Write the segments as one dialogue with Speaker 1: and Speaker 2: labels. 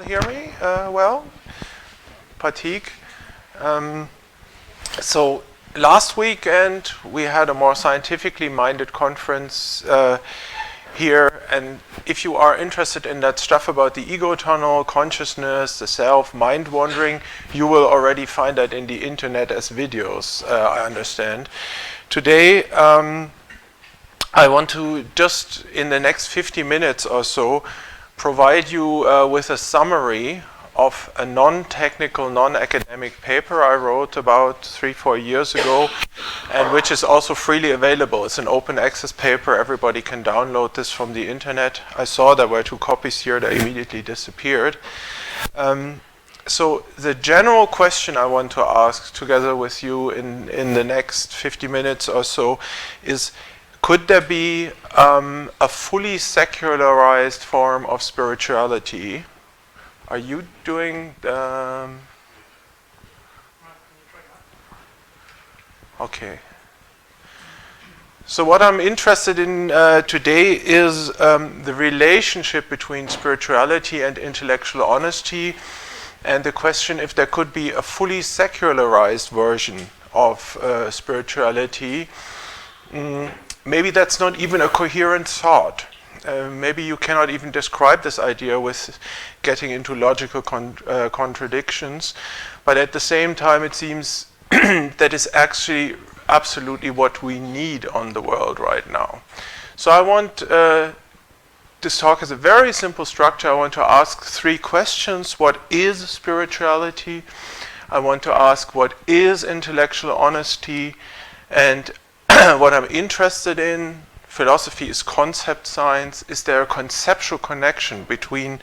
Speaker 1: hear me well? Pratik. So last weekend we had a more scientifically minded conference here, and if you are interested in that stuff about the ego tunnel, consciousness, the self, mind wandering, you will already find that in the internet as videos, I understand. Today I want to just in the next 50 minutes or so provide you with a summary of a non-technical, non-academic paper I wrote about 3-4 years ago, and which is also freely available. It's an open access paper. Everybody can download this from the internet. I saw there were 2 copies here. They immediately disappeared. So the general question I want to ask together with you in the next 50 minutes or so is, could there be a fully secularized form of spirituality? Are you doing the... Okay. So what I'm interested in today is the relationship between spirituality and intellectual honesty, and the question if there could be a fully secularized version of spirituality. Maybe that's not even a coherent thought. Maybe you cannot even describe this idea with getting into logical contradictions, but at the same time it seems that is actually absolutely what we need on the world right now. So I want this talk as a very simple structure. I want to ask 3 questions. What is spirituality? I want to ask what is intellectual honesty, and what I'm interested in. Philosophy is concept science. Is there a conceptual connection between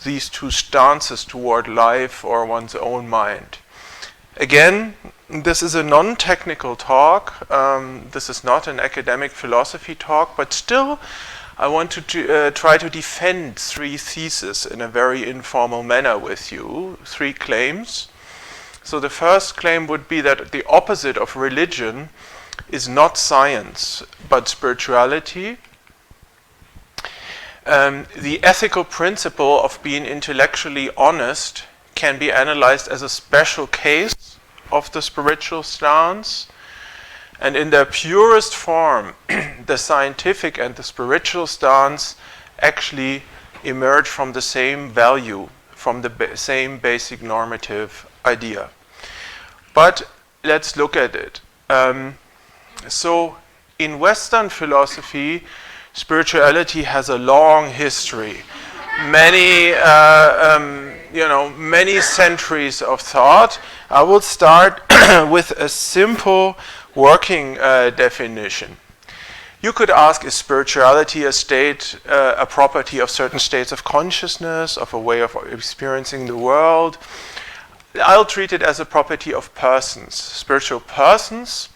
Speaker 1: these 2 stances toward life or one's own mind? Again, this is a non-technical talk. This is not an academic philosophy talk, but still I want to try to defend 3 theses in a very informal manner with you, 3 claims. So the first claim would be that the opposite of religion is not science, but spirituality. The ethical principle of being intellectually honest can be analyzed as a special case of the spiritual stance. And in their purest form, the scientific and the spiritual stance actually emerge from the same value, from the same basic normative idea. But let's look at it. So in Western philosophy, spirituality has a long history, many centuries of thought. I will start with a simple working definition. You could ask, is spirituality a property of certain states of consciousness, of a way of experiencing the world? I'll treat it as a property of persons. Spiritual persons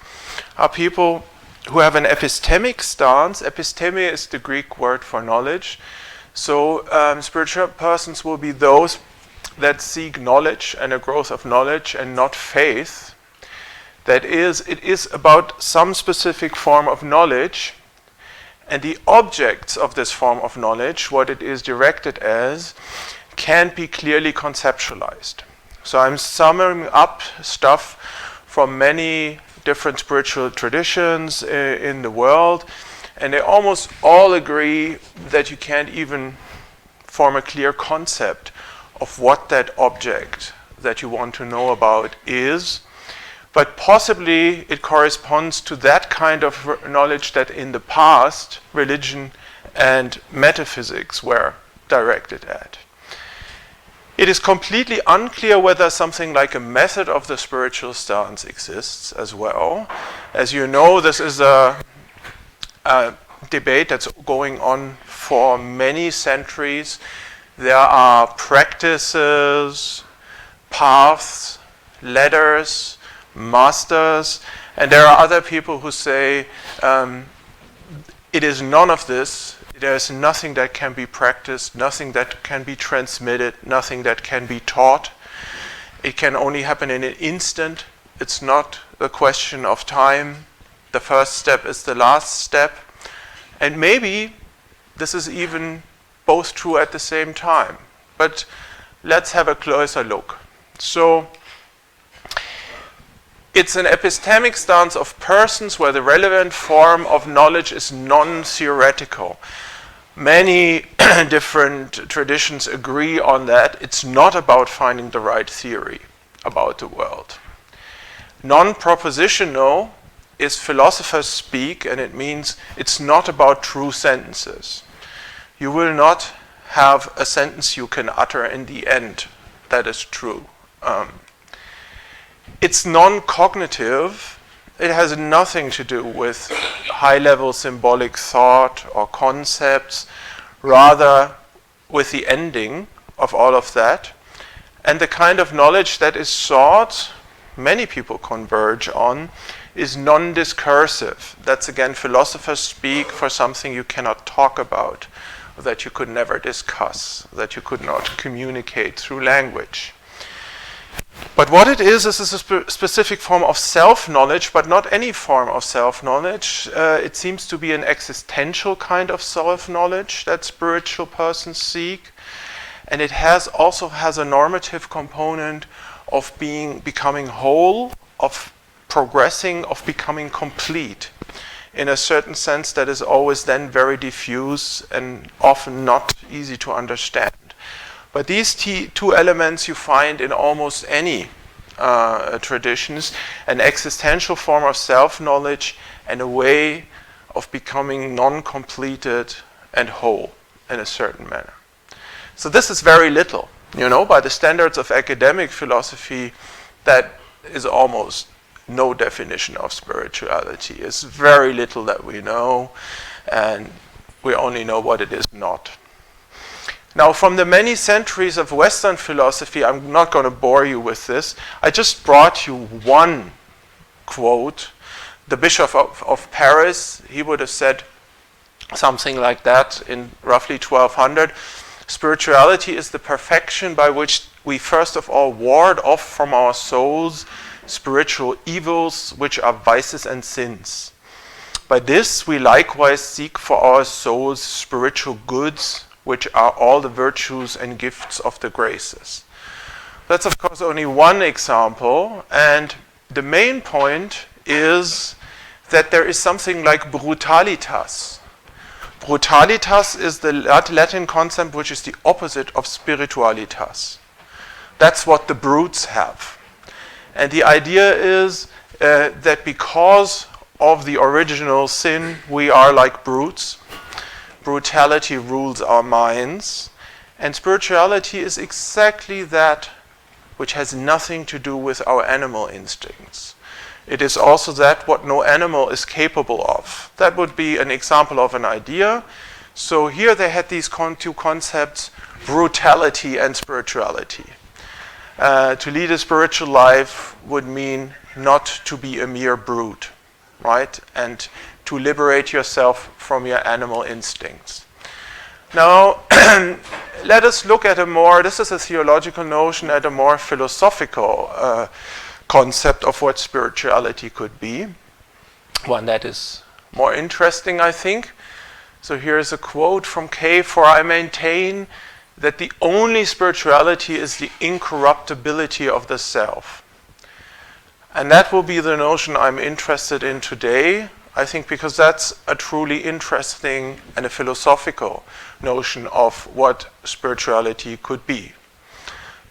Speaker 1: are people who have an epistemic stance. Episteme is the Greek word for knowledge. So spiritual persons will be those that seek knowledge and a growth of knowledge and not faith. That is, it is about some specific form of knowledge, and the objects of this form of knowledge, what it is directed as, can't be clearly conceptualized. So I'm summing up stuff from many different spiritual traditions in the world, and they almost all agree that you can't even form a clear concept of what that object that you want to know about is, but possibly it corresponds to that kind of knowledge that in the past religion and metaphysics were directed at. It is completely unclear whether something like a method of the spiritual stance exists as well. As you know, this is a debate that's going on for many centuries. There are practices, paths, ladders, masters, and there are other people who say it is none of this. There's nothing that can be practiced, nothing that can be transmitted, nothing that can be taught. It can only happen in an instant. It's not a question of time. The first step is the last step. And maybe this is even both true at the same time. But let's have a closer look. So, it's an epistemic stance of persons where the relevant form of knowledge is non-theoretical. Many different traditions agree on that. It's not about finding the right theory about the world. Non-propositional is philosophers speak, and it means it's not about true sentences. You will not have a sentence you can utter in the end that is true. It's non-cognitive. It has nothing to do with high-level symbolic thought or concepts, rather with the ending of all of that. And the kind of knowledge that is sought, many people converge on, is non-discursive. That's again philosophers speak for something you cannot talk about, that you could never discuss, that you could not communicate through language. But what it is a specific form of self-knowledge, but not any form of self-knowledge. It seems to be an existential kind of self-knowledge that spiritual persons seek. And it also has a normative component of becoming whole, of progressing, of becoming complete, in a certain sense that is always then very diffuse and often not easy to understand. But these two elements you find in almost any traditions, an existential form of self-knowledge and a way of becoming non-completed and whole in a certain manner. So this is very little. By the standards of academic philosophy, that is almost no definition of spirituality. It's very little that we know, and we only know what it is not. Now, from the many centuries of Western philosophy, I'm not going to bore you with this. I just brought you one quote. The Bishop of Paris, he would have said something like that in roughly 1200. Spirituality is the perfection by which we first of all ward off from our souls spiritual evils, which are vices and sins. By this we likewise seek for our souls spiritual goods, which are all the virtues and gifts of the graces. That's of course only one example, and the main point is that there is something like brutalitas. Brutalitas is the Latin concept which is the opposite of spiritualitas. That's what the brutes have. And the idea is that because of the original sin, we are like brutes. Brutality rules our minds. And spirituality is exactly that which has nothing to do with our animal instincts. It is also that what no animal is capable of. That would be an example of an idea. So here they had these two concepts, brutality and spirituality. To lead a spiritual life would mean not to be a mere brute, right? And to liberate yourself from your animal instincts. Now, let us look at this is a theological notion, at a more philosophical concept of what spirituality could be. One that is more interesting, I think. So here's a quote from Kay: "For I maintain that the only spirituality is the incorruptibility of the self." And that will be the notion I'm interested in today, I think, because that's a truly interesting and a philosophical notion of what spirituality could be.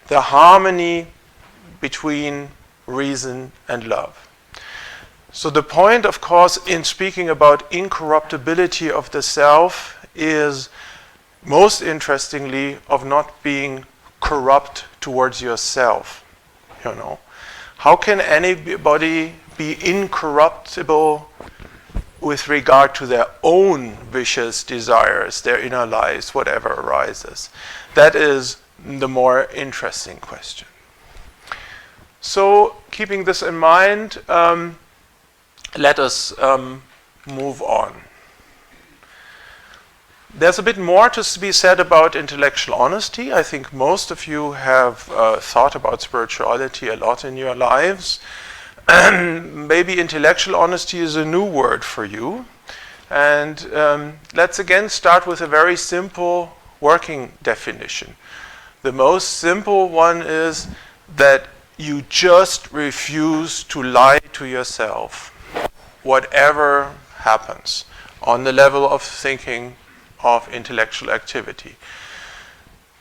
Speaker 1: The harmony between reason and love. So the point, of course, in speaking about incorruptibility of the self is, most interestingly, of not being corrupt towards yourself. How can anybody be incorruptible with regard to their own vicious desires, their inner lives, whatever arises? That is the more interesting question. So, keeping this in mind, let us move on. There's a bit more to be said about intellectual honesty. I think most of you have thought about spirituality a lot in your lives. Maybe intellectual honesty is a new word for you. And let's again start with a very simple working definition. The most simple one is that you just refuse to lie to yourself, whatever happens, on the level of thinking, of intellectual activity.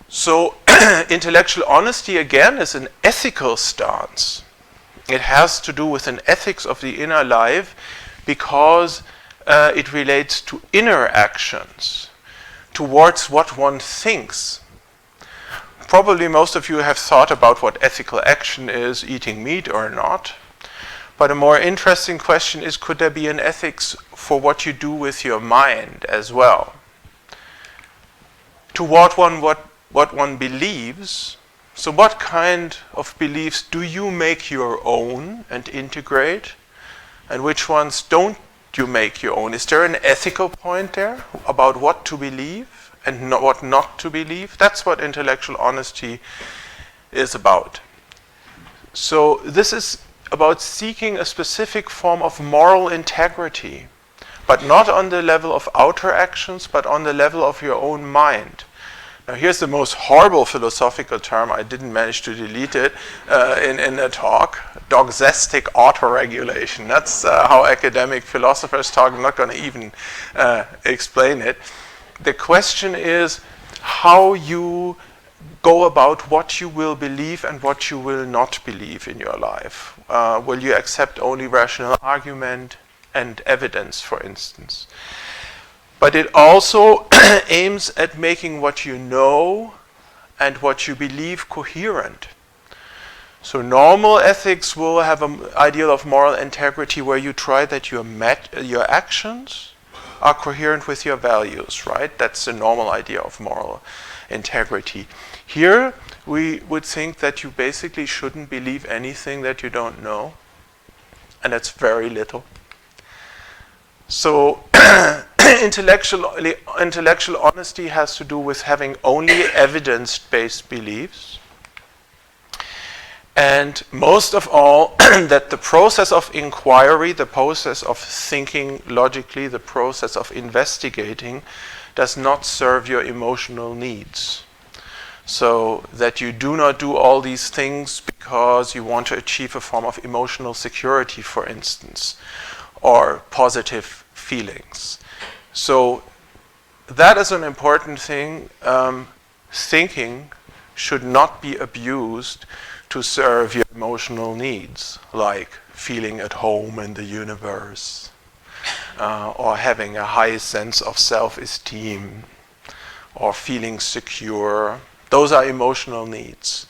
Speaker 1: So intellectual honesty, again, is an ethical stance. It has to do with an ethics of the inner life because it relates to inner actions, towards what one thinks. Probably most of you have thought about what ethical action is, eating meat or not. But a more interesting question is, could there be an ethics for what you do with your mind as well? Toward what one believes. So what kind of beliefs do you make your own and integrate? And which ones don't you make your own? Is there an ethical point there about what to believe and what not to believe? That's what intellectual honesty is about. So this is about seeking a specific form of moral integrity, but not on the level of outer actions, but on the level of your own mind. Now here's the most horrible philosophical term, I didn't manage to delete it in the talk, doxastic auto-regulation. That's how academic philosophers talk. I'm not going to even explain it. The question is how you go about what you will believe and what you will not believe in your life. Will you accept only rational argument and evidence, for instance? But it also aims at making what you know and what you believe coherent. So normal ethics will have an ideal of moral integrity where you try that your actions are coherent with your values, right? That's the normal idea of moral integrity. Here, we would think that you basically shouldn't believe anything that you don't know, and that's very little. So intellectual honesty has to do with having only evidence-based beliefs, and most of all, that the process of inquiry, the process of thinking logically, the process of investigating, does not serve your emotional needs. So that you do not do all these things because you want to achieve a form of emotional security, for instance, or positive feelings. So that is an important thing. Thinking should not be abused to serve your emotional needs, like feeling at home in the universe, or having a high sense of self-esteem, or feeling secure. Those are emotional needs.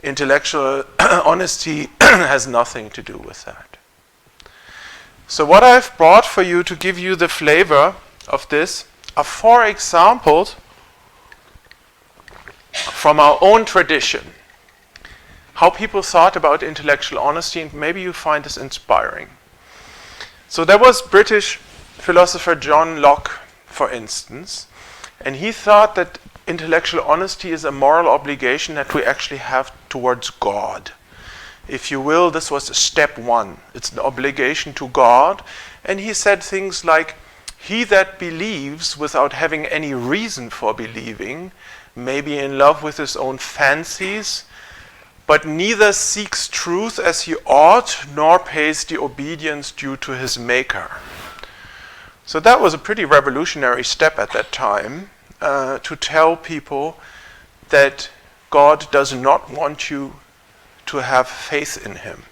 Speaker 1: Intellectual honesty has nothing to do with that. So what I've brought for you to give you the flavor of this are 4 examples from our own tradition. How people thought about intellectual honesty, and maybe you find this inspiring. So there was British philosopher John Locke, for instance, and he thought that intellectual honesty is a moral obligation that we actually have towards God. If you will, this was step 1. It's an obligation to God. And he said things like, he that believes without having any reason for believing may be in love with his own fancies, but neither seeks truth as he ought, nor pays the obedience due to his maker. So that was a pretty revolutionary step at that time, to tell people that God does not want you to have faith in him.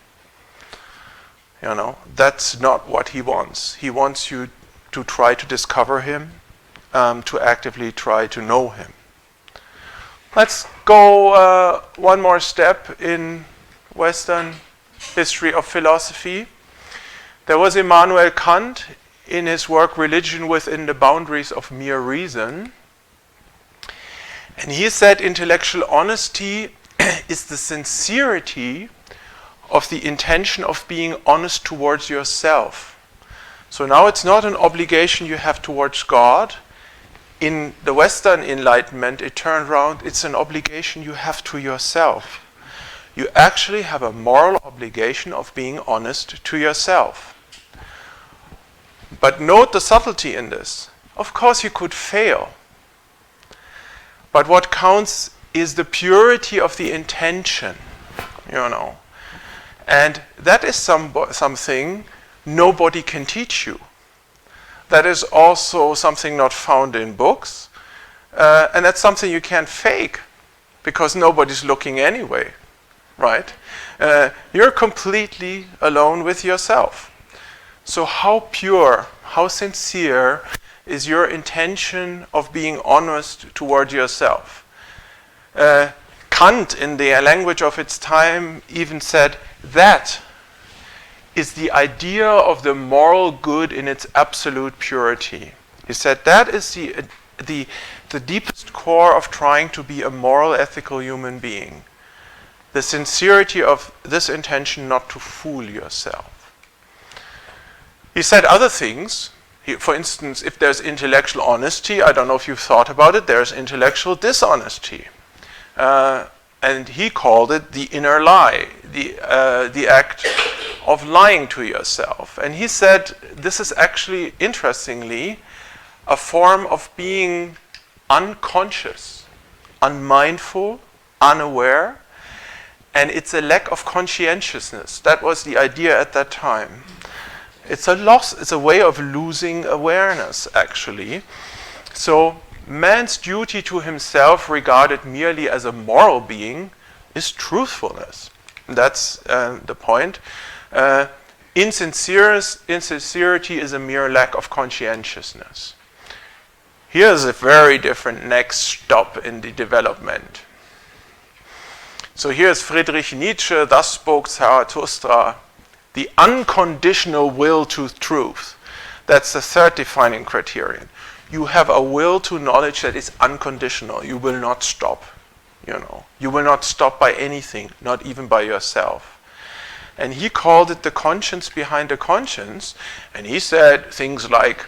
Speaker 1: You know, that's not what he wants. He wants you to try to discover him, to actively try to know him. Let's go one more step in Western history of philosophy. There was Immanuel Kant in his work Religion Within the Boundaries of Mere Reason. And he said intellectual honesty is the sincerity of the intention of being honest towards yourself. So now it's not an obligation you have towards God. In the Western Enlightenment, it turned around, it's an obligation you have to yourself. You actually have a moral obligation of being honest to yourself. But note the subtlety in this. Of course you could fail. But what counts is the purity of the intention, And that is something nobody can teach you. That is also something not found in books. And that's something you can't fake because nobody's looking anyway, right? You're completely alone with yourself. So how pure, how sincere is your intention of being honest toward yourself? Kant, in the language of its time, even said that is the idea of the moral good in its absolute purity. He said that is the deepest core of trying to be a moral, ethical human being. The sincerity of this intention not to fool yourself. He said other things. For instance, if there's intellectual honesty, I don't know if you've thought about it, there's intellectual dishonesty. And he called it the inner lie, the act of lying to yourself. And he said this is actually, interestingly, a form of being unconscious, unmindful, unaware, and it's a lack of conscientiousness. That was the idea at that time. It's a loss, it's a way of losing awareness, actually. So man's duty to himself, regarded merely as a moral being, is truthfulness. That's the point. Insincerity is a mere lack of conscientiousness. Here's a very different next stop in the development. So here's Friedrich Nietzsche, thus spoke Zarathustra, the unconditional will to truth. That's the third defining criterion. You have a will to knowledge that is unconditional. You will not stop, You will not stop by anything, not even by yourself. And he called it the conscience behind the conscience. And he said things like,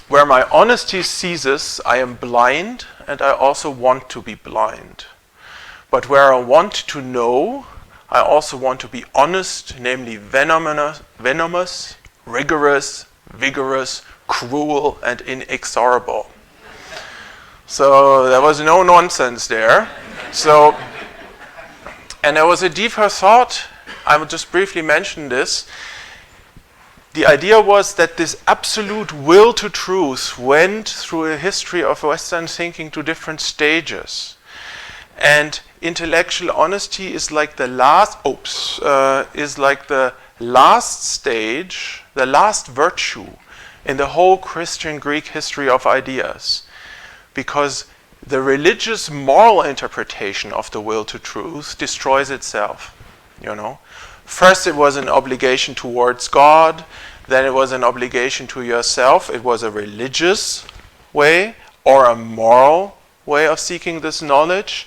Speaker 1: where my honesty ceases, I am blind, and I also want to be blind. But where I want to know, I also want to be honest, namely venomous, rigorous, vigorous, cruel, and inexorable. So there was no nonsense there. And there was a deeper thought. I will just briefly mention this. The idea was that this absolute will to truth went through a history of Western thinking to different stages. And intellectual honesty is like the last stage, the last virtue in the whole Christian Greek history of ideas. Because the religious moral interpretation of the will to truth destroys itself, First it was an obligation towards God, then it was an obligation to yourself. It was a religious way or a moral way of seeking this knowledge.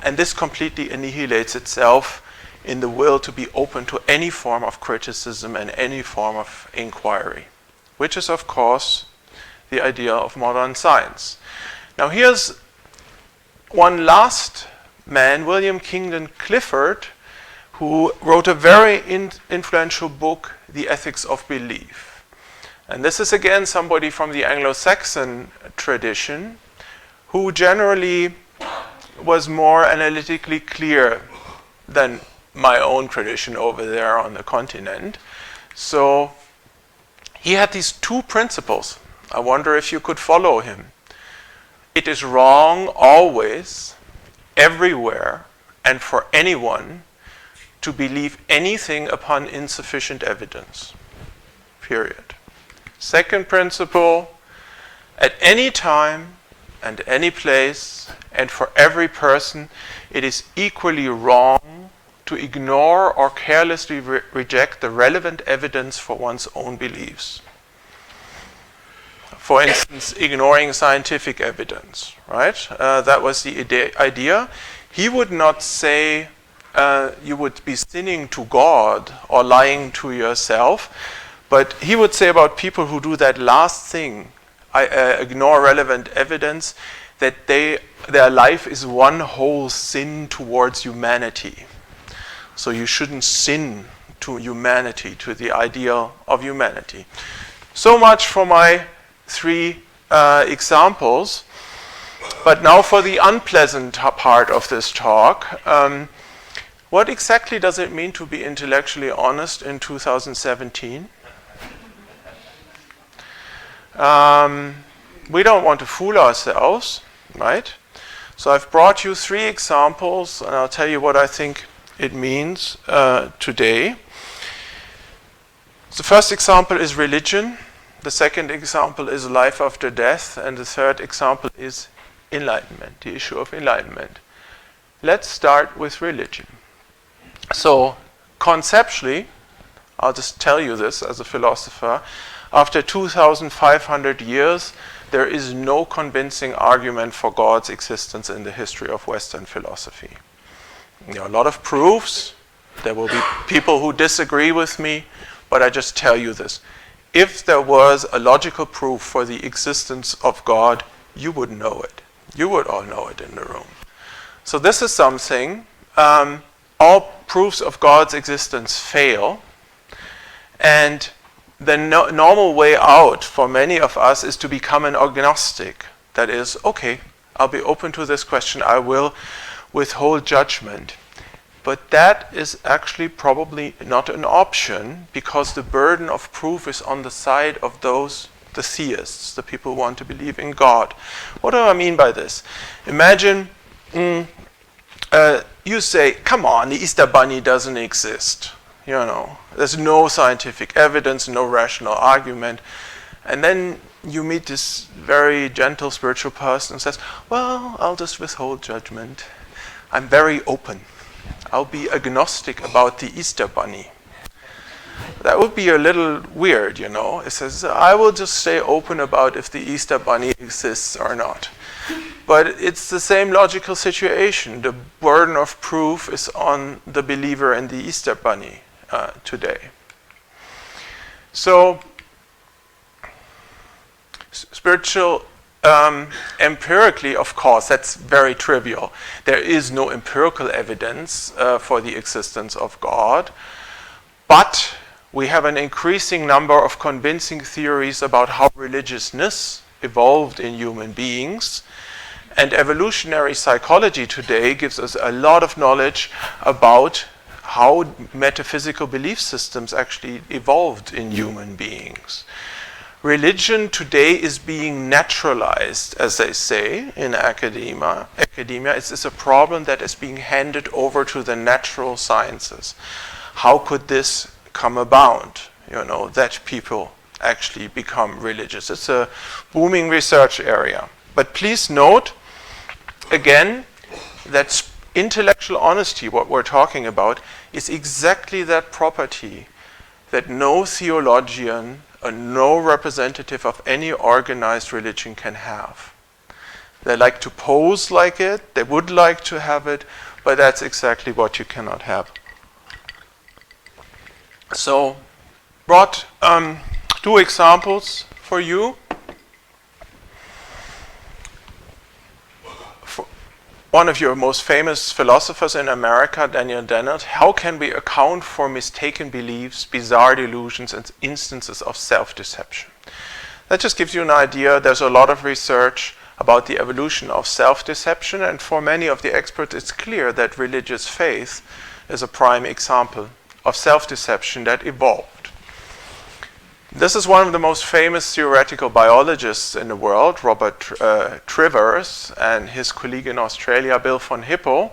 Speaker 1: And this completely annihilates itself in the will to be open to any form of criticism and any form of inquiry, which is, of course, the idea of modern science. Now here's one last man, William Kingdon Clifford, who wrote a very influential book, The Ethics of Belief. And this is again somebody from the Anglo-Saxon tradition who generally was more analytically clear than my own tradition over there on the continent. So he had these two principles. I wonder if you could follow him. It is wrong always, everywhere, and for anyone to believe anything upon insufficient evidence. Period. Second principle, at any time and any place and for every person, it is equally wrong to ignore or carelessly reject the relevant evidence for one's own beliefs. For instance, ignoring scientific evidence, right? That was the idea. He would not say you would be sinning to God or lying to yourself, but he would say about people who do that last thing, ignore relevant evidence, that their life is one whole sin towards humanity. So you shouldn't sin to humanity, to the ideal of humanity. So much for my three examples. But now for the unpleasant part of this talk. What exactly does it mean to be intellectually honest in 2017? We don't want to fool ourselves, right? So I've brought you 3 examples, and I'll tell you what I think it means today. The first example is religion. The second example is life after death. And the third example is enlightenment, the issue of enlightenment. Let's start with religion. So conceptually, I'll just tell you this as a philosopher, after 2,500 years, there is no convincing argument for God's existence in the history of Western philosophy. There are a lot of proofs. There will be people who disagree with me, but I just tell you this. If there was a logical proof for the existence of God, you would know it. You would all know it in the room. So this is something. All proofs of God's existence fail, and the normal way out for many of us is to become an agnostic. That is, okay, I'll be open to this question, I will withhold judgment. But that is actually probably not an option, because the burden of proof is on the side of those, the theists, the people who want to believe in God. What do I mean by this? Imagine you say, come on, the Easter Bunny doesn't exist. You know, there's no scientific evidence, no rational argument. And then you meet this very gentle spiritual person and says, well, I'll just withhold judgment. I'm very open. I'll be agnostic about the Easter Bunny. That would be a little weird, you know. It says, I will just stay open about if the Easter Bunny exists or not. But it's the same logical situation. The burden of proof is on the believer in the Easter Bunny today. So, spiritual, empirically, of course, that's very trivial. There is no empirical evidence for the existence of God, but we have an increasing number of convincing theories about how religiousness evolved in human beings. And evolutionary psychology today gives us a lot of knowledge about how metaphysical belief systems actually evolved in human beings. Religion today is being naturalized, as they say in academia. It's a problem that is being handed over to the natural sciences. How could this come about, you know, that people actually become religious? It's a booming research area. But please note, again, that intellectual honesty, what we're talking about, is exactly that property that no theologian, no representative of any organized religion can have. They like to pose like it, they would like to have it, but that's exactly what you cannot have. So, brought 2 examples for you. One of your most famous philosophers in America, Daniel Dennett, how can we account for mistaken beliefs, bizarre delusions, and instances of self-deception? That just gives you an idea. There's a lot of research about the evolution of self-deception, and for many of the experts, it's clear that religious faith is a prime example of self-deception that evolved. This is one of the most famous theoretical biologists in the world, Robert Trivers, and his colleague in Australia, Bill von Hippel.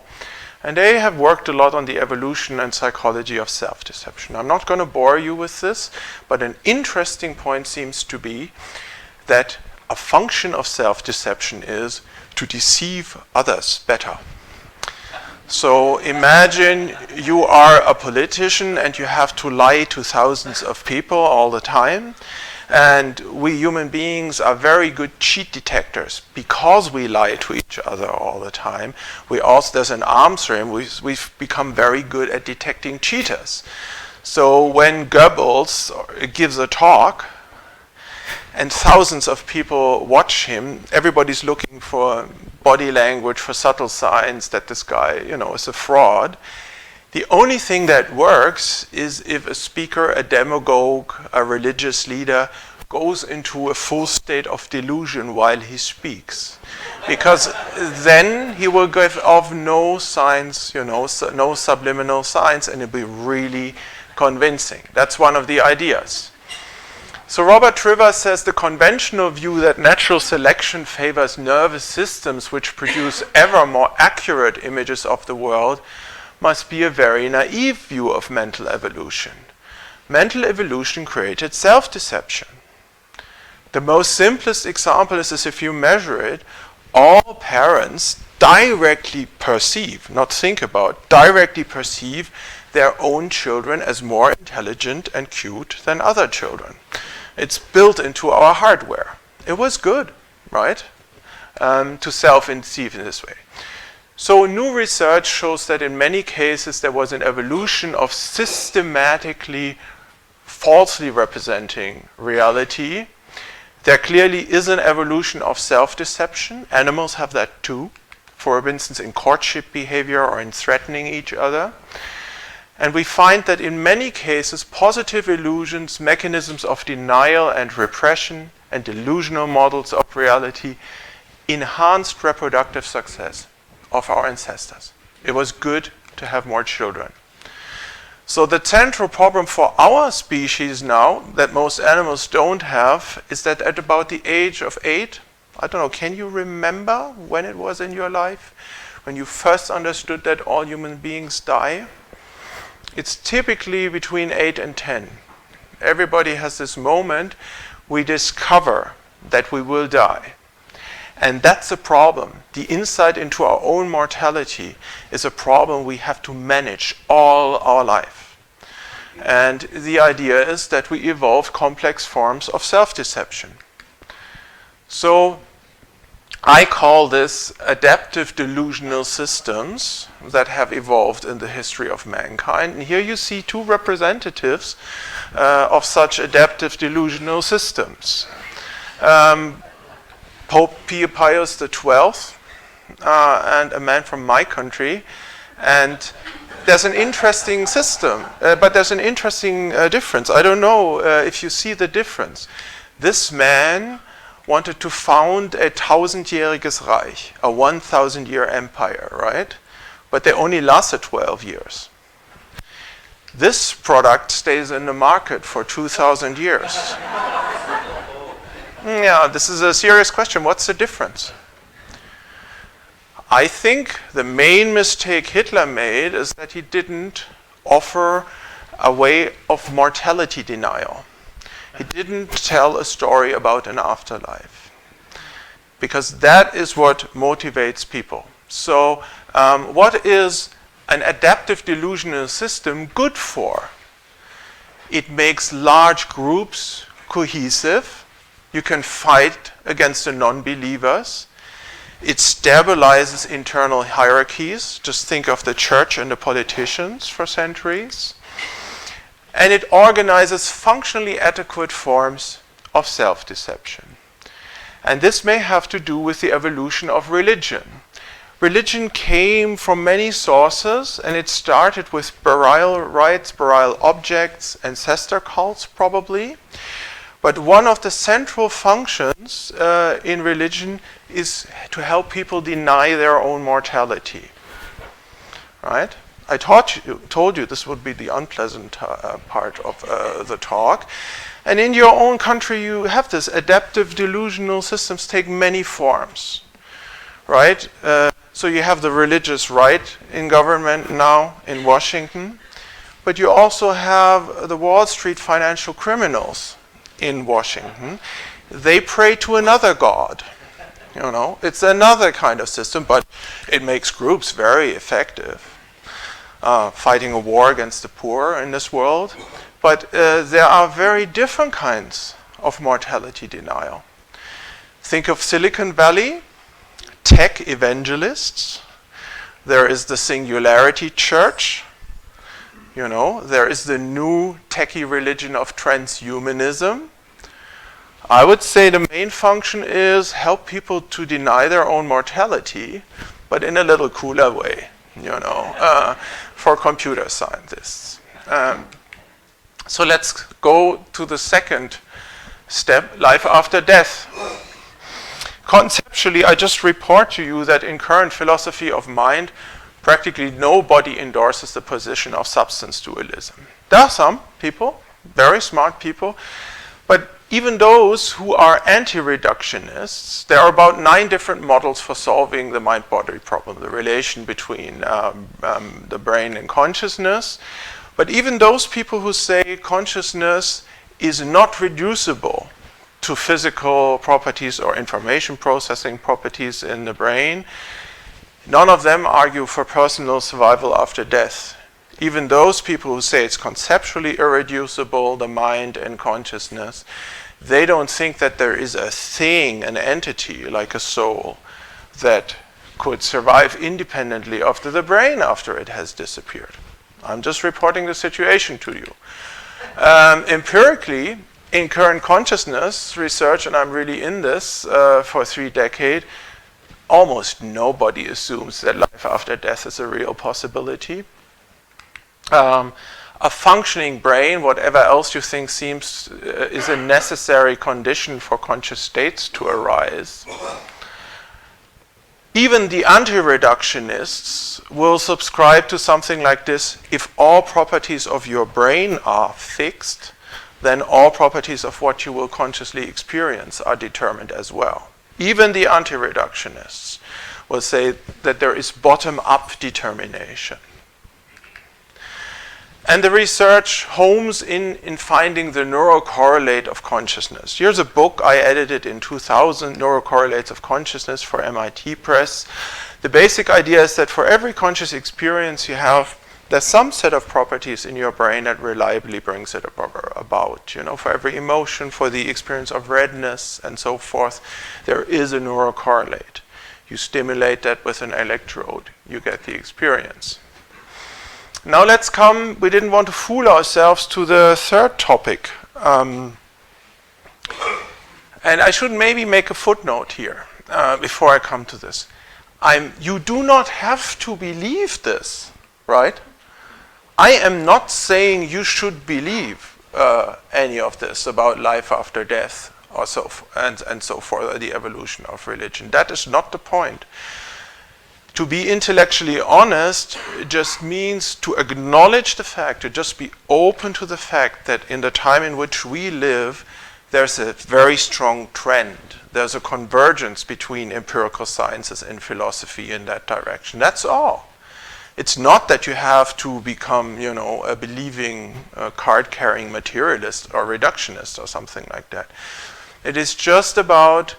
Speaker 1: And they have worked a lot on the evolution and psychology of self-deception. I'm not going to bore you with this, but an interesting point seems to be that a function of self-deception is to deceive others better. So imagine you are a politician and you have to lie to thousands of people all the time. And we human beings are very good cheat detectors because we lie to each other all the time. There's an arms race, we've become very good at detecting cheaters. So when Goebbels gives a talk and thousands of people watch him, everybody's looking for body language, for subtle signs that this guy, you know, is a fraud. The only thing that works is if a speaker, a demagogue, a religious leader goes into a full state of delusion while he speaks. Because then he will give off no signs, no subliminal signs, and it'll be really convincing. That's one of the ideas. So Robert Trivers says the conventional view that natural selection favors nervous systems which produce ever more accurate images of the world must be a very naive view of mental evolution. Mental evolution created self-deception. The most simplest example is if you measure it, all parents directly perceive, not think about, directly perceive their own children as more intelligent and cute than other children. It's built into our hardware. It was good, right? To self-deceive in this way. So new research shows that in many cases there was an evolution of systematically falsely representing reality. There clearly is an evolution of self-deception. Animals have that too, for instance in courtship behavior or in threatening each other. And we find that in many cases positive illusions, mechanisms of denial and repression, and delusional models of reality enhanced reproductive success of our ancestors. It was good to have more children. So the central problem for our species now, that most animals don't have, is that at about the age of 8, I don't know, can you remember when it was in your life, when you first understood that all human beings die? It's typically between 8 and 10. Everybody has this moment, we discover that we will die. And that's a problem. The insight into our own mortality is a problem we have to manage all our life. And the idea is that we evolve complex forms of self-deception. So I call this adaptive delusional systems that have evolved in the history of mankind. And here you see two representatives of such adaptive delusional systems. Pope Pius XII and a man from my country. And there's an interesting system, but there's an interesting difference. I don't know if you see the difference. This man wanted to found a 1000-jähriges Reich, a 1000-year empire, right? But they only lasted 12 years. This product stays in the market for 2000 years. Yeah, this is a serious question. What's the difference? I think the main mistake Hitler made is that he didn't offer a way of mortality denial. He didn't tell a story about an afterlife, because that is what motivates people. So what is an adaptive delusional system good for? It makes large groups cohesive. You can fight against the non-believers. It stabilizes internal hierarchies. Just think of the church and the politicians for centuries. And it organizes functionally adequate forms of self-deception. And this may have to do with the evolution of religion. Religion came from many sources, and it started with burial rites, burial objects, ancestor cults probably. But one of the central functions in religion is to help people deny their own mortality. Right? I told you this would be the unpleasant part of the talk. And in your own country you have this. Adaptive delusional systems take many forms. Right? So you have the religious right in government now in Washington. But you also have the Wall Street financial criminals in Washington. They pray to another god. It's another kind of system, but it makes groups very effective. Fighting a war against the poor in this world. But there are very different kinds of mortality denial. Think of Silicon Valley, tech evangelists. There is the Singularity Church. There is the new techie religion of transhumanism. I would say the main function is help people to deny their own mortality, but in a little cooler way, for computer scientists. So let's go to the second step, life after death. conceptually, I just report to you that in current philosophy of mind, practically nobody endorses the position of substance dualism. There are some people, very smart people, but even those who are anti-reductionists, there are about 9 different models for solving the mind-body problem, the relation between the brain and consciousness. But even those people who say consciousness is not reducible to physical properties or information processing properties in the brain, none of them argue for personal survival after death. Even those people who say it's conceptually irreducible, the mind and consciousness, they don't think that there is a thing, an entity like a soul, that could survive independently of the brain after it has disappeared. I'm just reporting the situation to you. Empirically, in current consciousness research, and I'm really in this for 3 decades, almost nobody assumes that life after death is a real possibility. A functioning brain, whatever else you think is a necessary condition for conscious states to arise. Even the anti-reductionists will subscribe to something like this: if all properties of your brain are fixed, then all properties of what you will consciously experience are determined as well. Even the anti-reductionists will say that there is bottom-up determination. And the research homes in finding the neurocorrelate of consciousness. Here's a book I edited in 2000, Neurocorrelates of Consciousness, for MIT Press. The basic idea is that for every conscious experience you have, there's some set of properties in your brain that reliably brings it about. For every emotion, for the experience of redness and so forth, there is a neurocorrelate. You stimulate that with an electrode, you get the experience. Now let's come, we didn't want to fool ourselves, to the third topic. And I should maybe make a footnote here before I come to this. You do not have to believe this, right? I am not saying you should believe any of this about life after death or and so forth, or the evolution of religion. That is not the point. To be intellectually honest just means to acknowledge the fact, to just be open to the fact that in the time in which we live, there's a very strong trend. There's a convergence between empirical sciences and philosophy in that direction. That's all. It's not that you have to become, a believing, card-carrying materialist or reductionist or something like that. It is just about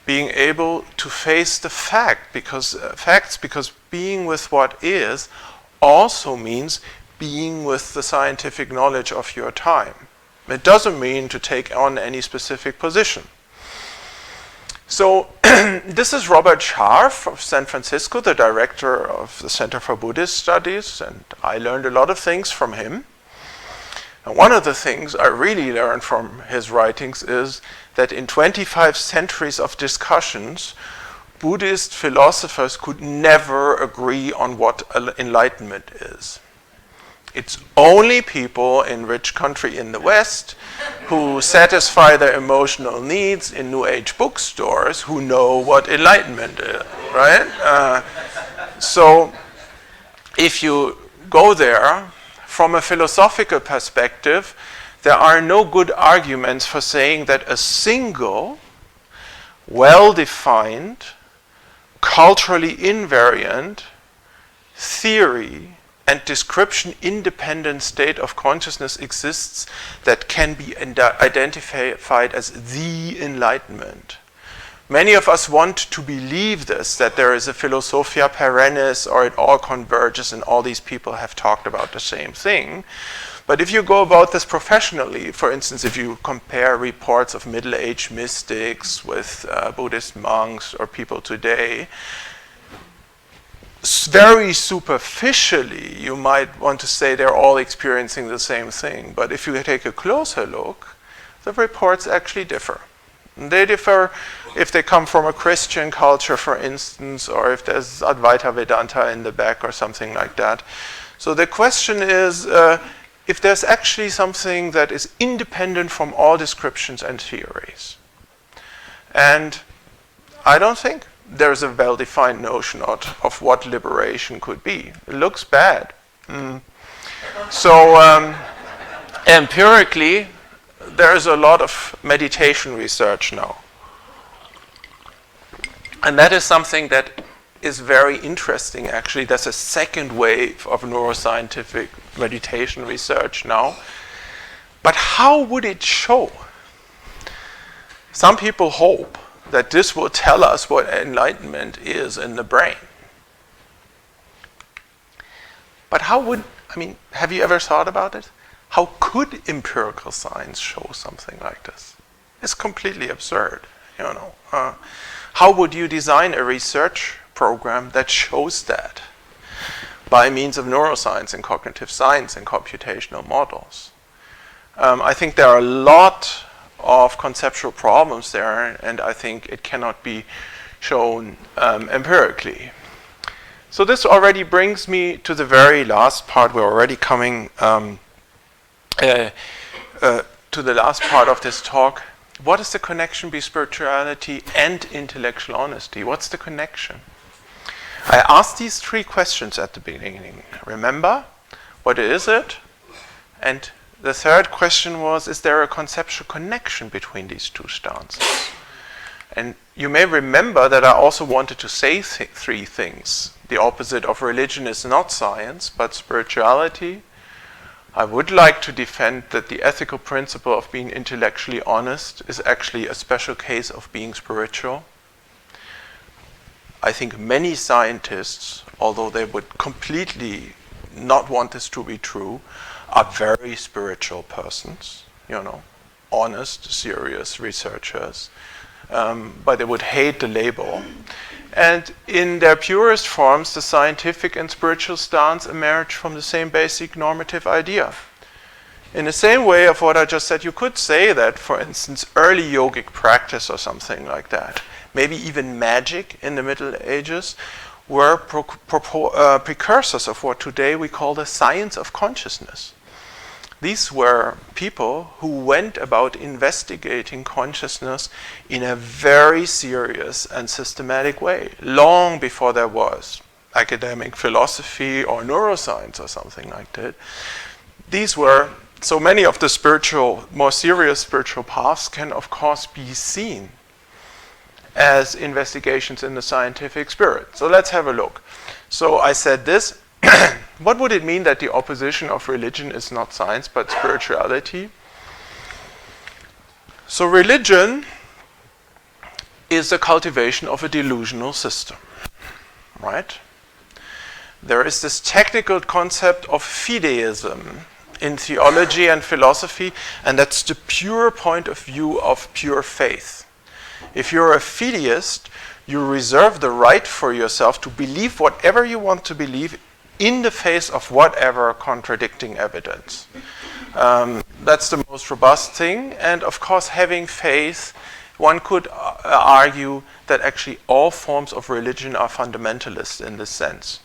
Speaker 1: being able to face the facts, because being with what is also means being with the scientific knowledge of your time. It doesn't mean to take on any specific position. So this is Robert Scharf of San Francisco, the director of the Center for Buddhist Studies, and I learned a lot of things from him. And one of the things I really learned from his writings is that in 25 centuries of discussions, Buddhist philosophers could never agree on what enlightenment is. It's only people in rich country in the West who satisfy their emotional needs in New Age bookstores who know what enlightenment is, right? So if you go there, from a philosophical perspective, there are no good arguments for saying that a single, well-defined, culturally invariant theory and description-independent state of consciousness exists that can be identified as the Enlightenment. Many of us want to believe this, that there is a philosophia perennis, or it all converges and all these people have talked about the same thing. But if you go about this professionally, for instance, if you compare reports of middle-aged mystics with Buddhist monks or people today, very superficially, you might want to say they're all experiencing the same thing. But if you take a closer look, the reports actually differ. They differ if they come from a Christian culture, for instance, or if there's Advaita Vedanta in the back or something like that. So the question is if there's actually something that is independent from all descriptions and theories. And I don't think there's a well-defined notion of what liberation could be. It looks bad. So empirically, there's a lot of meditation research now. And that is something that is very interesting, actually. There's a second wave of neuroscientific meditation research now. But how would it show? Some people hope that this will tell us what enlightenment is in the brain. But have you ever thought about it? How could empirical science show something like this? It's completely absurd, How would you design a research program that shows that by means of neuroscience and cognitive science and computational models? I think there are a lot of conceptual problems there, and I think it cannot be shown empirically. So this already brings me to the very last part. We're already coming to the last part of this talk. What is the connection between spirituality and intellectual honesty? What's the connection? I asked these three questions at the beginning. Remember, what is it? And the third question was, is there a conceptual connection between these two stances? And you may remember that I also wanted to say three things. The opposite of religion is not science, but spirituality. I would like to defend that the ethical principle of being intellectually honest is actually a special case of being spiritual. I think many scientists, although they would completely not want this to be true, are very spiritual persons, honest, serious researchers, but they would hate the label. And in their purest forms, the scientific and spiritual stance emerge from the same basic normative idea. In the same way of what I just said, you could say that, for instance, early yogic practice or something like that, maybe even magic in the Middle Ages, were precursors of what today we call the science of consciousness. These were people who went about investigating consciousness in a very serious and systematic way, long before there was academic philosophy or neuroscience or something like that. These were, so many of the spiritual, more serious spiritual paths can of course be seen as investigations in the scientific spirit. So let's have a look. So I said this. What would it mean that the opposition of religion is not science but spirituality? So religion is the cultivation of a delusional system, right? There is this technical concept of fideism in theology and philosophy, and that's the pure point of view of pure faith. If you're a fideist, you reserve the right for yourself to believe whatever you want to believe in the face of whatever contradicting evidence. That's the most robust thing. And of course, having faith, one could argue that actually all forms of religion are fundamentalist in this sense.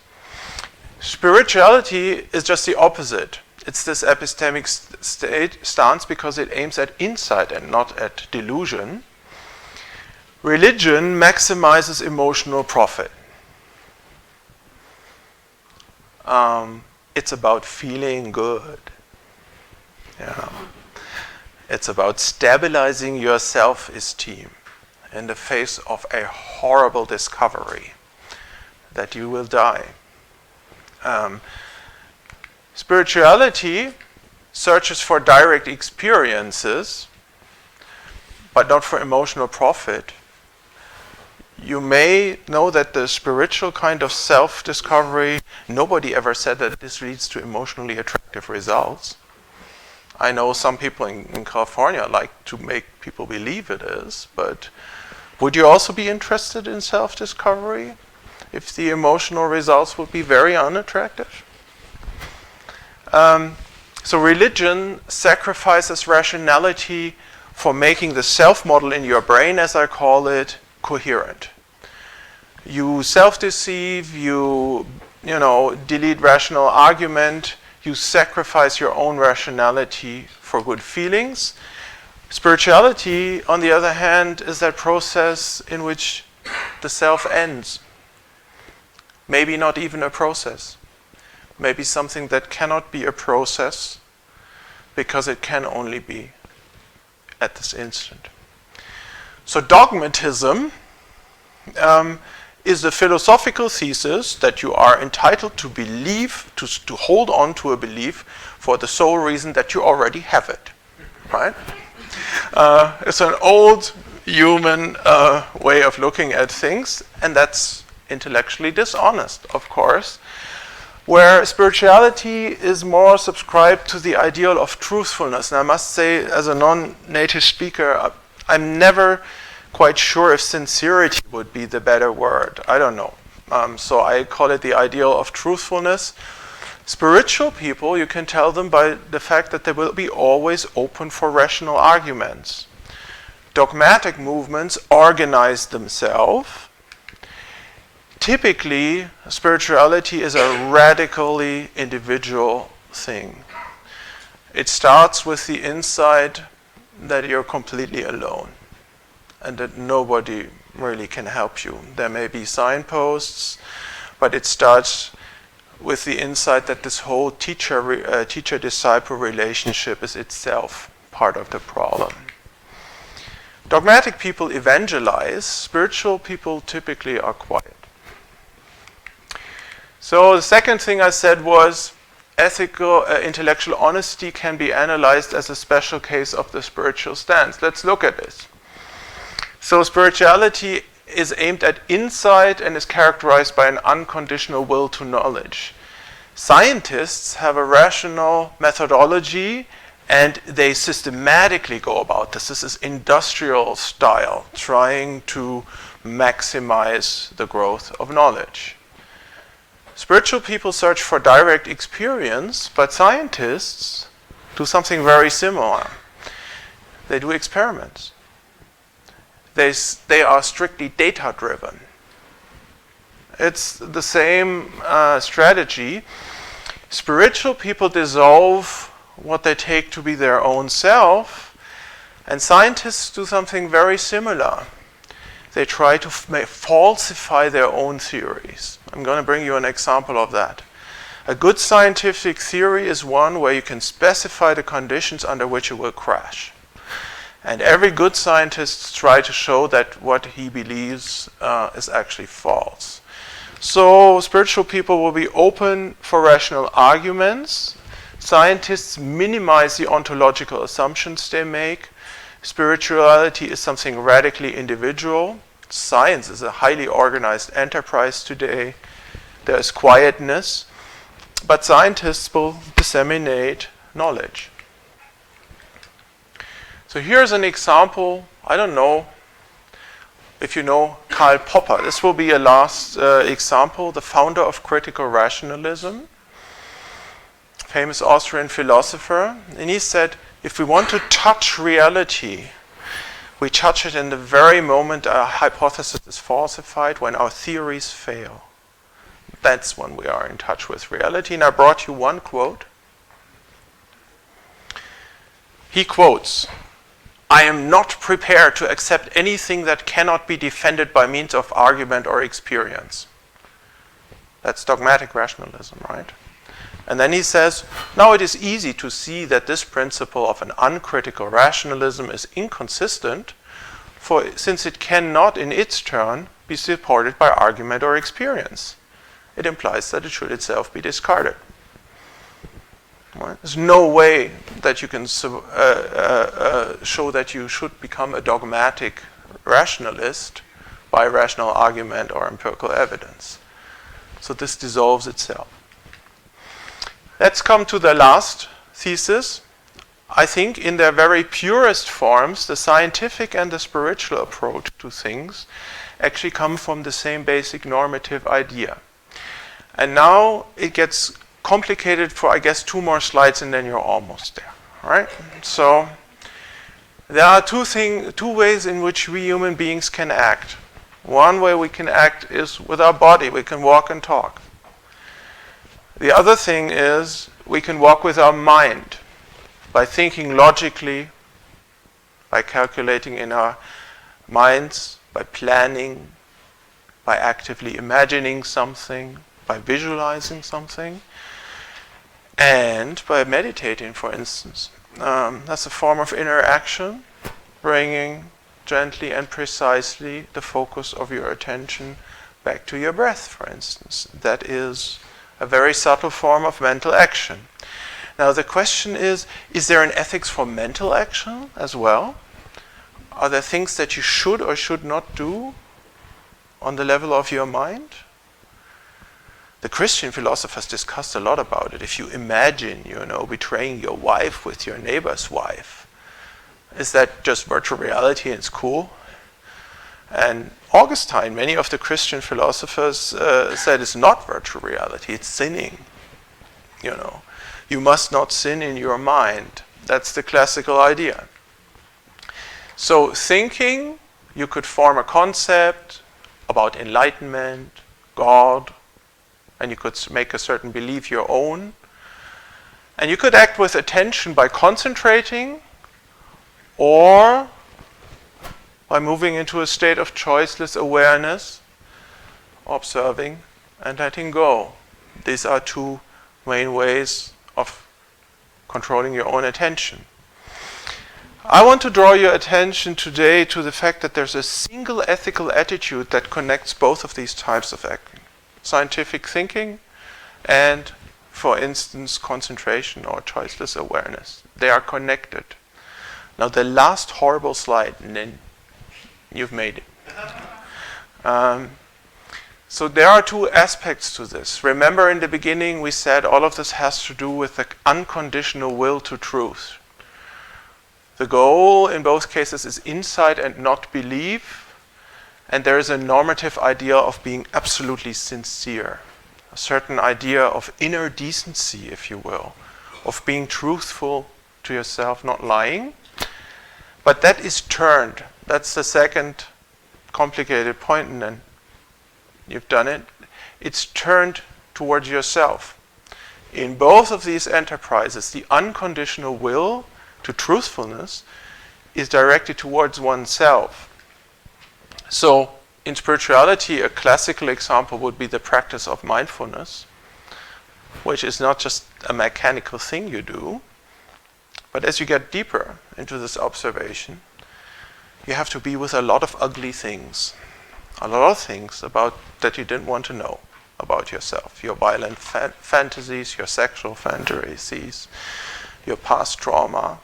Speaker 1: Spirituality is just the opposite. It's this epistemic stance because it aims at insight and not at delusion. Religion maximizes emotional profit. It's about feeling good. It's about stabilizing your self-esteem in the face of a horrible discovery that you will die. Spirituality searches for direct experiences, but not for emotional profit. You may know that the spiritual kind of self-discovery, nobody ever said that this leads to emotionally attractive results. I know some people in California like to make people believe it is, but would you also be interested in self-discovery if the emotional results would be very unattractive? So religion sacrifices rationality for making the self-model in your brain, as I call it, coherent. You self-deceive, you delete rational argument, you sacrifice your own rationality for good feelings. Spirituality, on the other hand, is that process in which the self ends. Maybe not even a process. Maybe something that cannot be a process because it can only be at this instant. So dogmatism is the philosophical thesis that you are entitled to believe, to hold on to a belief for the sole reason that you already have it, right? It's an old human way of looking at things, and that's intellectually dishonest, of course, where spirituality is more subscribed to the ideal of truthfulness. And I must say, as a non-native speaker, I'm never quite sure if sincerity would be the better word. I don't know. So I call it the ideal of truthfulness. Spiritual people, you can tell them by the fact that they will be always open for rational arguments. Dogmatic movements organize themselves. Typically, spirituality is a radically individual thing. It starts with the insight that you're completely alone and that nobody really can help you. There may be signposts, but it starts with the insight that this whole teacher-disciple relationship is itself part of the problem. Dogmatic people evangelize. Spiritual people typically are quiet. So the second thing I said was ethical, intellectual honesty can be analyzed as a special case of the spiritual stance. Let's look at this. So spirituality is aimed at insight and is characterized by an unconditional will to knowledge. Scientists have a rational methodology and they systematically go about this. This is industrial style, trying to maximize the growth of knowledge. Spiritual people search for direct experience, but scientists do something very similar. They do experiments. They are strictly data-driven. It's the same strategy. Spiritual people dissolve what they take to be their own self, and scientists do something very similar. They try to falsify their own theories. I'm going to bring you an example of that. A good scientific theory is one where you can specify the conditions under which it will crash. And every good scientist tries to show that what he believes is actually false. So spiritual people will be open for rational arguments. Scientists minimize the ontological assumptions they make. Spirituality is something radically individual. Science is a highly organized enterprise today. There is quietness, but scientists will disseminate knowledge. So here's an example. I don't know if you know Karl Popper. This will be a last example, the founder of critical rationalism, famous Austrian philosopher. And he said, if we want to touch reality, we touch it in the very moment our hypothesis is falsified, when our theories fail. That's when we are in touch with reality. And I brought you one quote. He quotes, "I am not prepared to accept anything that cannot be defended by means of argument or experience." That's dogmatic rationalism, right? And then he says, now it is easy to see that this principle of an uncritical rationalism is inconsistent, since it cannot in its turn be supported by argument or experience. It implies that it should itself be discarded. Right? There's no way that you can show that you should become a dogmatic rationalist by rational argument or empirical evidence. So this dissolves itself. Let's come to the last thesis. I think in their very purest forms, the scientific and the spiritual approach to things actually come from the same basic normative idea. And now it gets complicated for, I guess, 2 more slides and then you're almost there. All right? So there are two ways in which we human beings can act. One way we can act is with our body. We can walk and talk. The other thing is we can walk with our mind by thinking logically, by calculating in our minds, by planning, by actively imagining something, by visualizing something, and by meditating, for instance. That's a form of inner action, bringing gently and precisely the focus of your attention back to your breath, for instance. That is a very subtle form of mental action. Now the question is there an ethics for mental action as well? Are there things that you should or should not do on the level of your mind? The Christian philosophers discussed a lot about it. If you imagine, betraying your wife with your neighbor's wife, is that just virtual reality and it's cool? And Augustine, many of the Christian philosophers said it's not virtual reality, it's sinning. You must not sin in your mind. That's the classical idea. So thinking, you could form a concept about enlightenment, God, and you could make a certain belief your own. And you could act with attention by concentrating or by moving into a state of choiceless awareness, observing and letting go. These are two main ways of controlling your own attention. I want to draw your attention today to the fact that there's a single ethical attitude that connects both of these types of acting. Scientific thinking and, for instance, concentration or choiceless awareness. They are connected. Now the last horrible slide, and then you've made it. So there are two aspects to this. Remember in the beginning we said all of this has to do with the unconditional will to truth. The goal in both cases is insight and not belief, and there is a normative idea of being absolutely sincere, a certain idea of inner decency, if you will, of being truthful to yourself, not lying. But that is turned. That's the second complicated point, and then you've done it. It's turned towards yourself. In both of these enterprises, the unconditional will to truthfulness is directed towards oneself. So, in spirituality, a classical example would be the practice of mindfulness, which is not just a mechanical thing you do, but as you get deeper into this observation, you have to be with a lot of ugly things. A lot of things about that you didn't want to know about yourself. Your violent fantasies, your sexual fantasies, your past trauma.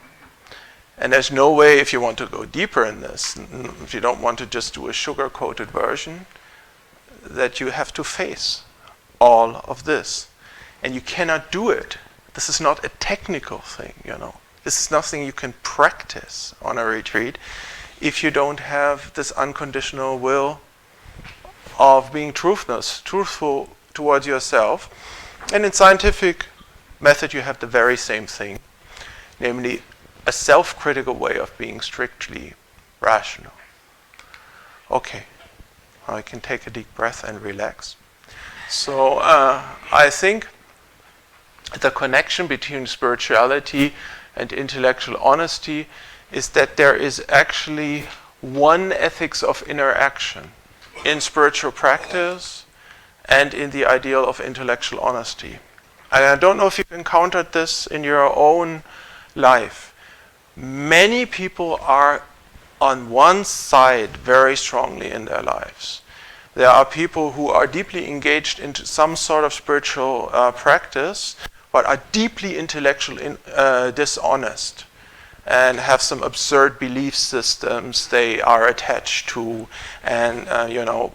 Speaker 1: And there's no way, if you want to go deeper in this, if you don't want to just do a sugar-coated version, that you have to face all of this. And you cannot do it. This is not a technical thing, This is nothing you can practice on a retreat if you don't have this unconditional will of being truthful towards yourself. And in scientific method you have the very same thing, namely a self-critical way of being strictly rational. Okay, I can take a deep breath and relax. So I think the connection between spirituality and intellectual honesty is that there is actually one ethics of inner action in spiritual practice and in the ideal of intellectual honesty. And I don't know if you've encountered this in your own life. Many people are on one side very strongly in their lives. There are people who are deeply engaged into some sort of spiritual practice, but are deeply intellectually dishonest and have some absurd belief systems they are attached to, and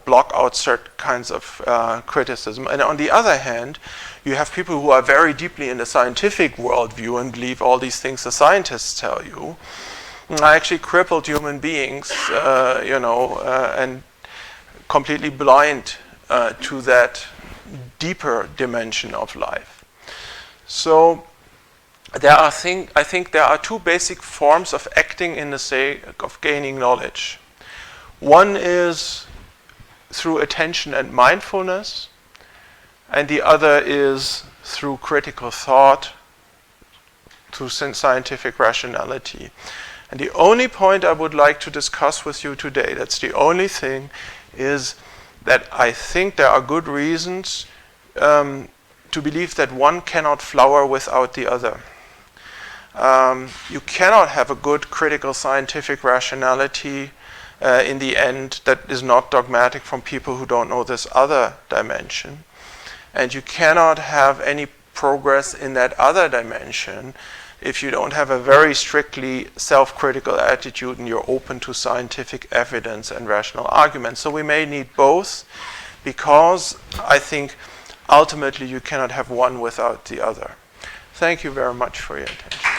Speaker 1: block out certain kinds of criticism. And on the other hand, you have people who are very deeply in the scientific worldview and believe all these things the scientists tell you. I actually crippled human beings, and completely blind to that deeper dimension of life. So I think there are two basic forms of acting in the sake of gaining knowledge. One is through attention and mindfulness, and the other is through critical thought, through scientific rationality. And the only point I would like to discuss with you today, that's the only thing, is that I think there are good reasons to believe that one cannot flower without the other. You cannot have a good critical scientific rationality in the end that is not dogmatic from people who don't know this other dimension. And you cannot have any progress in that other dimension if you don't have a very strictly self-critical attitude and you're open to scientific evidence and rational arguments. So we may need both, because I think ultimately you cannot have one without the other. Thank you very much for your attention.